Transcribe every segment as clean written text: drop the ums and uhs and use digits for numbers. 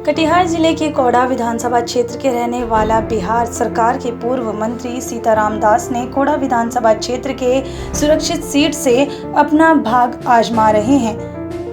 कटिहार जिले के कोड़ा विधानसभा क्षेत्र के रहने वाला बिहार सरकार के पूर्व मंत्री सीताराम दास ने कोड़ा विधानसभा क्षेत्र के सुरक्षित सीट से अपना भाग आजमा रहे हैं।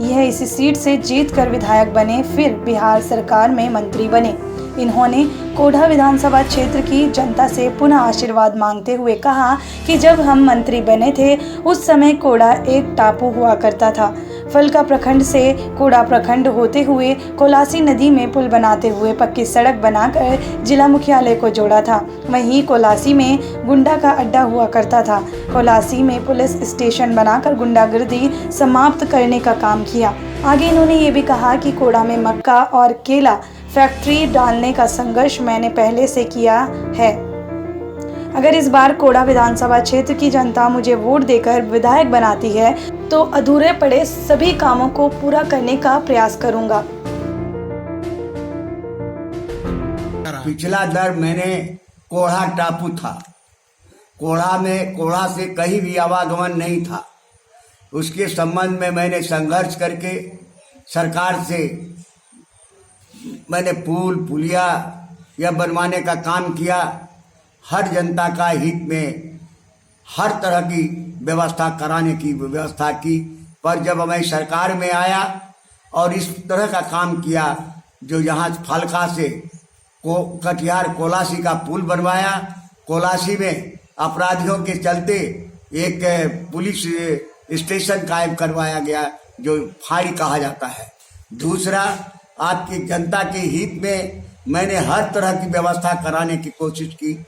यह इसी सीट से जीतकर विधायक बने, फिर बिहार सरकार में मंत्री बने। इन्होंने कोड़ा विधानसभा क्षेत्र की जनता से पुनः आशीर्वाद मांगते हुए कहा कि जब हम मंत्री बने थे उस समय कोड़ा एक टापू हुआ करता था। फलका प्रखंड से कोड़ा प्रखंड होते हुए कोलासी नदी में पुल बनाते हुए पक्की सड़क बनाकर जिला मुख्यालय को जोड़ा था। वहीं कोलासी में गुंडा का अड्डा हुआ करता था। कोलासी में पुलिस स्टेशन बनाकर गुंडागर्दी समाप्त करने का काम किया। आगे इन्होंने ये भी कहा कि कोड़ा में मक्का और केला फैक्ट्री डालने का संघर्ष मैंने पहले से किया है। अगर इस बार कोड़ा विधानसभा क्षेत्र की जनता मुझे वोट देकर विधायक बनाती है तो अधूरे पड़े सभी कामों को पूरा करने का प्रयास करूंगा। पिछला दर मैंने कोढ़ा टापू था। कोढ़ा से कहीं भी आवागमन नहीं था। उसके संबंध में मैंने संघर्ष करके सरकार से मैंने पुलिया या बनवाने का काम किया। हर जनता का हित में हर तरह की व्यवस्था कराने की व्यवस्था की। पर जब मैं सरकार में आया और इस तरह का काम किया, जो यहाँ फलका से कटिहार कोलासी का पुल बनवाया, कोलासी में अपराधियों के चलते एक पुलिस स्टेशन कायम करवाया गया जो फाड़ी कहा जाता है। दूसरा, आपकी जनता के हित में मैंने हर तरह की व्यवस्था कराने की कोशिश की।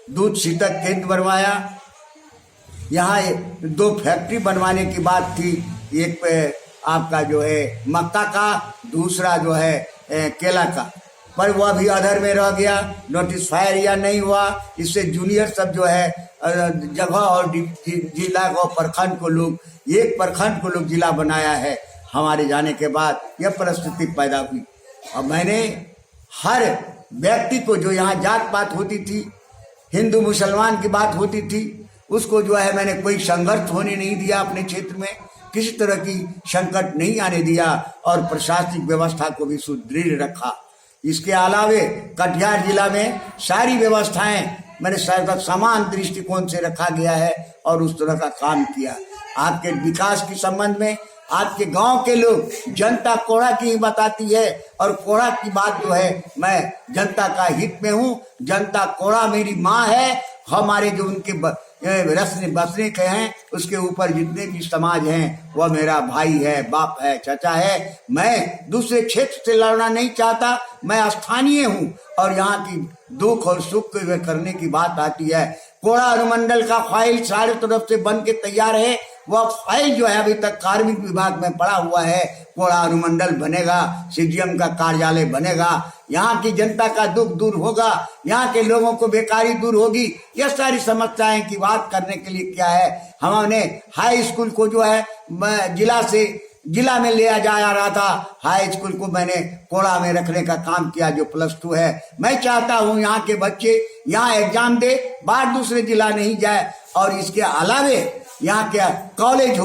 दूध शीतक केंद्र बनवाया। यहाँ 2 फैक्ट्री बनवाने की बात थी। एक पे आपका जो है मक्का का, दूसरा जो है केला का, पर वह भी अधर में रह गया। नोटिस फायर या नहीं हुआ। इससे जूनियर सब जो है जगह और जिला और प्रखंड को लोग, एक प्रखंड को लोग जिला बनाया है। हमारे जाने के बाद यह परिस्थिति पैदा हुई। और मैंने हर व्यक्ति को, जो यहाँ जात पात होती थी, हिंदू मुसलमान की बात होती थी, उसको जो है मैंने कोई संघर्ष होने नहीं दिया। अपने क्षेत्र में किसी तरह की संकट नहीं आने दिया और प्रशासनिक व्यवस्था को भी सुदृढ़ रखा। इसके अलावे कटिहार जिला में सारी व्यवस्थाएं मैंने समान दृष्टिकोण से रखा गया है और उस तरह का काम किया। आपके विकास के संबंध में आपके गांव के लोग, जनता कोड़ा की ही बताती है और कोड़ा की बात जो है, मैं जनता का हित में हूँ। जनता कोड़ा मेरी माँ है। हमारे जो उनके रसने बसने के हैं, उसके ऊपर जितने भी समाज हैं वह मेरा भाई है, बाप है, चाचा है। मैं दूसरे क्षेत्र से लड़ना नहीं चाहता। मैं स्थानीय हूँ और यहाँ की दुख और सुख करने की बात आती है। कोड़ा अनुमंडल का फाइल सारे तरफ से बन के तैयार है। वह फाइल जो है अभी तक कार्मिक विभाग में पड़ा हुआ है। कोड़ा अनुमंडल बनेगा, सीजीएम का कार्यालय बनेगा, यहाँ की जनता का दुख दूर होगा, यहाँ के लोगों को बेकारी दूर होगी। यह सारी समस्याएं की बात करने के लिए क्या है, हमने हाई स्कूल को जो है जिला में ले जाया रहा था। हाई स्कूल को मैंने कोड़ा में रखने का काम किया, जो +2 है। मैं चाहता हूँ यहाँ के बच्चे यहाँ एग्जाम दे, बाहर दूसरे जिला नहीं जाए। और इसके अलावे यहाँ के कॉलेज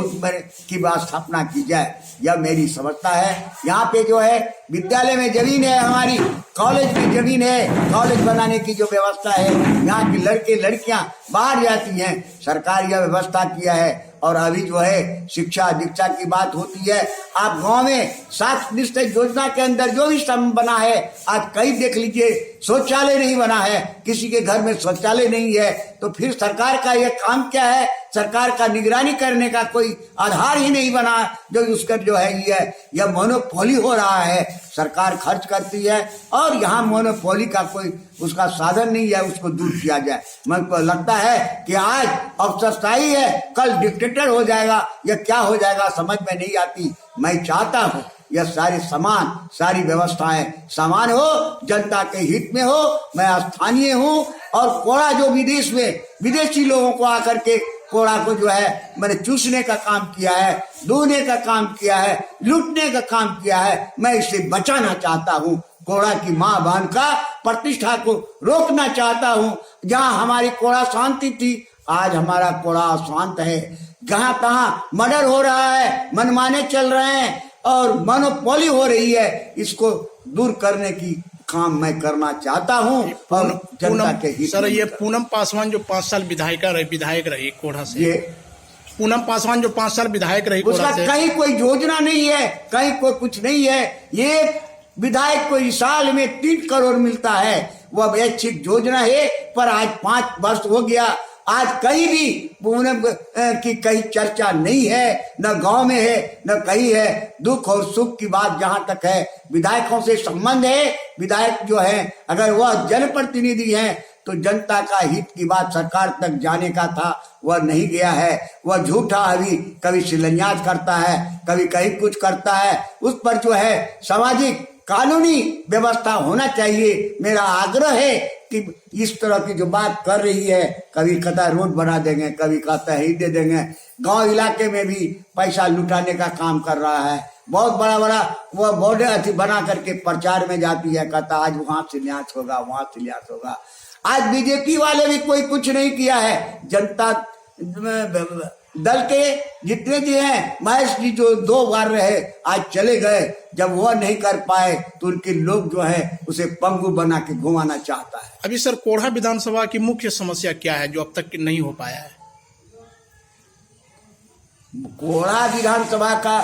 की स्थापना की जाए, यह मेरी समझता है। यहाँ पे जो है विद्यालय में जमीन है, हमारी कॉलेज की जमीन है। कॉलेज बनाने की जो व्यवस्था है, यहाँ की लड़के लड़कियां बाहर जाती हैं, सरकार यह व्यवस्था किया है। और अभी जो है शिक्षा दीक्षा की बात होती है। आप गांव में 7 निश्चय योजना के अंदर जो भी सम बना है, आज कई देख लीजिए शौचालय नहीं बना है, किसी के घर में शौचालय नहीं है। तो फिर सरकार का यह काम क्या है? सरकार का निगरानी करने का कोई आधार ही नहीं बना, जो उसका जो है यह मोनोपोली हो रहा है। सरकार खर्च करती है और यहाँ मोनोपोली का कोई उसका साधन नहीं है, उसको दूर किया जाए। मुझको लगता है कि आज अफसरशाही है, कल डिक्टेटर हो जाएगा। यह क्या हो जाएगा समझ में नहीं आती। मैं चाहता हूँ यह सारी व्यवस्थाएं समान हो, जनता के हित में हो। मैं स्थानीय हूँ और कोड़ा जो विदेश में विदेशी लोगों को आकर के कोड़ा को जो है मैंने चूसने का काम किया है, दूने का काम किया है, लूटने का काम किया है। मैं इसे बचाना चाहता हूँ। कोड़ा की माँ बहन का प्रतिष्ठा को रोकना चाहता हूँ। जहाँ हमारी कोड़ा शांति थी, आज हमारा कोड़ा शांत है। जहाँ तहाँ मर्डर हो रहा है, मनमाने चल रहे हैं और मोनोपोली हो रही है। इसको दूर करने की काम मैं करना चाहता हूं और जनता के हित सर में ये करना। पूनम पासवान जो 5 साल विधायक रही कोढ़ा से, ये पूनम पासवान जो 5 साल विधायक रही उसका कोढ़ा से, कहीं कोई योजना नहीं है, कहीं कोई कुछ नहीं है। ये विधायक को इस साल में 3 करोड़ मिलता है, वह ऐच्छिक योजना है। पर आज 5 वर्ष हो गया, आज कहीं भी पूनम की कहीं चर्चा नहीं है, न गांव में है न कहीं है। दुख और सुख की बात जहां तक है, विधायकों से संबंध है। विधायक जो है अगर वह जनप्रतिनिधि है तो जनता का हित की बात सरकार तक जाने का था, वह नहीं गया है। वह झूठा अभी कभी शिलान्यास करता है, कभी कहीं कुछ करता है। उस पर जो है सामाजिक कानूनी व्यवस्था होना चाहिए। मेरा आग्रह है कि इस तरह की जो बात कर रही है, कभी कहता रोड बना देंगे, कभी कहता है ही दे देंगे। गांव इलाके में भी पैसा लुटाने का काम कर रहा है। बहुत बड़ा बड़ा वह बोर्ड अथी बना करके प्रचार में जाती है, कहता आज वहां शिलान्यास होगा, वहां शिलान्यास होगा। आज बीजेपी वाले भी कोई कुछ नहीं किया है। जनता दल के जितने जी हैं, महेश जी जो 2 बार रहे आज चले गए। जब वह नहीं कर पाए तो उनके लोग जो है उसे पंगु बना के घुमाना चाहता है। अभी सर कोढ़ा विधानसभा की मुख्य समस्या क्या है जो अब तक नहीं हो पाया है? कोढ़ा विधानसभा का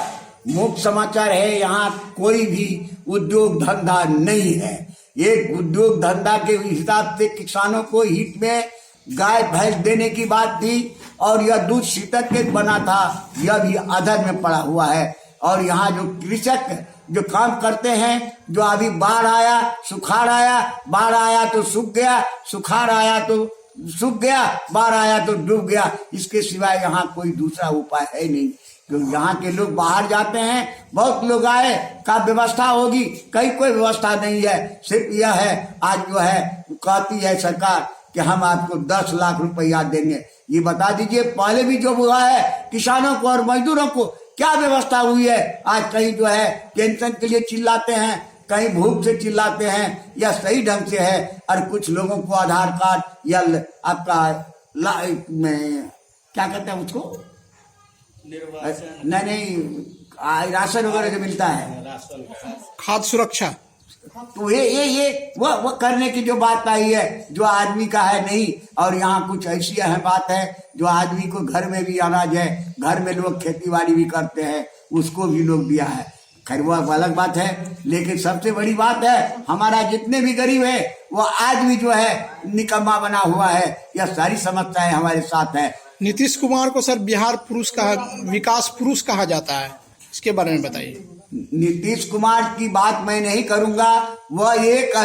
मुख्य समाचार है, यहाँ कोई भी उद्योग धंधा नहीं है। एक उद्योग धंधा के हिसाब से किसानों को हित में गाय भैंस देने की बात थी और यह दूध शीतक के बना था, यह भी अधर में पड़ा हुआ है। और यहाँ जो कृषक जो काम करते हैं, जो अभी बाढ़ आया, सुखाड़ आया, बाढ़ आया तो सूख गया, सुखाड़ आया तो सूख गया, बाढ़ आया तो डूब गया। इसके सिवाय यहाँ कोई दूसरा उपाय है नहीं। क्योंकि यहाँ के लोग बाहर जाते हैं, बहुत लोग आए का व्यवस्था होगी, कहीं कोई व्यवस्था नहीं है। सिर्फ यह है आज जो है कहती है सरकार कि हम आपको 10 लाख रुपया देंगे। ये बता दीजिए पहले भी जो हुआ है किसानों को और मजदूरों को क्या व्यवस्था हुई है? आज कहीं जो है पेंशन के लिए चिल्लाते हैं, कहीं भूख से चिल्लाते हैं, या सही ढंग से है। और कुछ लोगों को आधार कार्ड या आपका क्या कहते हैं उसको, नहीं राशन वगैरह जो मिलता है, खाद्य सुरक्षा, तो ये वो करने की जो बात आई है जो आदमी का है नहीं। और यहाँ कुछ ऐसी है बात है जो आदमी को घर में भी अनाज है, घर में लोग खेती बाड़ी भी करते हैं, उसको भी लोग दिया है। खैर वो अलग बात है, लेकिन सबसे बड़ी बात है हमारा जितने भी गरीब है वो आज भी जो है निकम्मा बना हुआ है। यह सारी समस्याएं हमारे साथ है। नीतीश कुमार को सर बिहार पुरुष कहा, विकास पुरुष कहा जाता है, इसके बारे में बताइए। नीतीश कुमार की बात मैं नहीं करूंगा, वह एक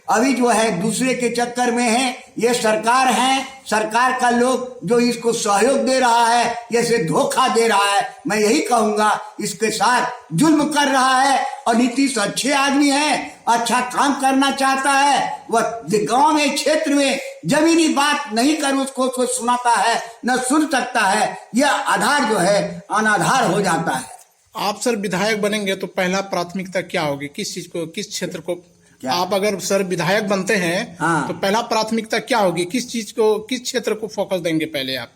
अभी जो है दूसरे के चक्कर में है। ये सरकार है, सरकार का लोग जो इसको सहयोग दे रहा है, ये से धोखा दे रहा है। मैं यही कहूंगा, इसके साथ जुल्म कर रहा है। और नीतीश अच्छे आदमी है, अच्छा काम करना चाहता है। वह गांव में क्षेत्र में जमीनी बात नहीं कर उसको सुनाता है, न सुन सकता है। यह आधार जो है अनाधार हो जाता है। आप सर विधायक बनेंगे तो पहला प्राथमिकता क्या होगी? किस चीज को, किस क्षेत्र को क्या? आप अगर सर विधायक बनते हैं हाँ। तो पहला प्राथमिकता क्या होगी? किस चीज को, किस क्षेत्र को फोकस देंगे पहले आप?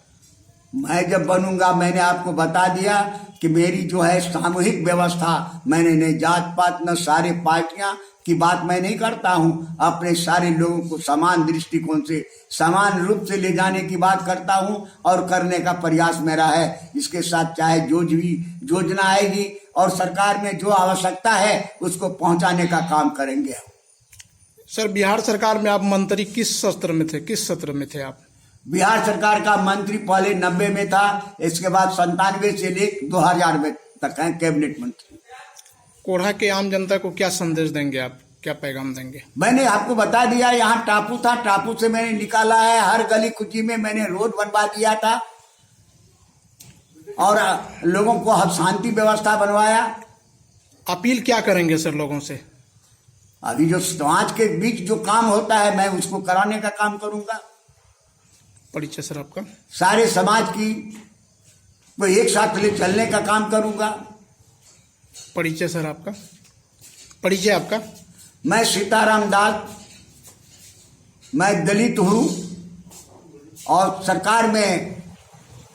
मैं जब बनूंगा, मैंने आपको बता दिया कि मेरी जो है सामूहिक व्यवस्था, मैंने न जात पात न सारे पार्टियां की बात मैं नहीं करता हूं। अपने सारे लोगों को समान दृष्टिकोण से, समान रूप से ले जाने की बात करता हूं और करने का प्रयास मेरा है। इसके साथ चाहे जो भी योजना आएगी और सरकार में जो आवश्यकता है उसको पहुंचाने का काम करेंगे। सर बिहार सरकार में आप मंत्री किस सत्र में थे, किस सत्र में थे आप? बिहार सरकार का मंत्री पहले 90 में था, इसके बाद 97 से लेकर 2000 में तक है कैबिनेट मंत्री। कोढ़ा के आम जनता को क्या संदेश देंगे आप, क्या पैगाम देंगे? मैंने आपको बता दिया, यहाँ टापू था, टापू से मैंने निकाला है। हर गली कुची में मैंने रोड बनवा दिया था और लोगों को शांति व्यवस्था बनवाया। अपील क्या करेंगे सर लोगों से? अभी जो समाज के बीच जो काम होता है मैं उसको कराने का काम करूंगा। परिचय सर आपका? सारे समाज की वो एक साथ ले चलने का काम करूंगा। परिचय सर आपका? परिचय आपका? मैं सीताराम दास, मैं दलित हूँ और सरकार में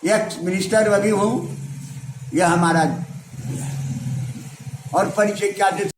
एक्स मिनिस्टर अभी हूँ। यह हमारा और परिचय क्या दे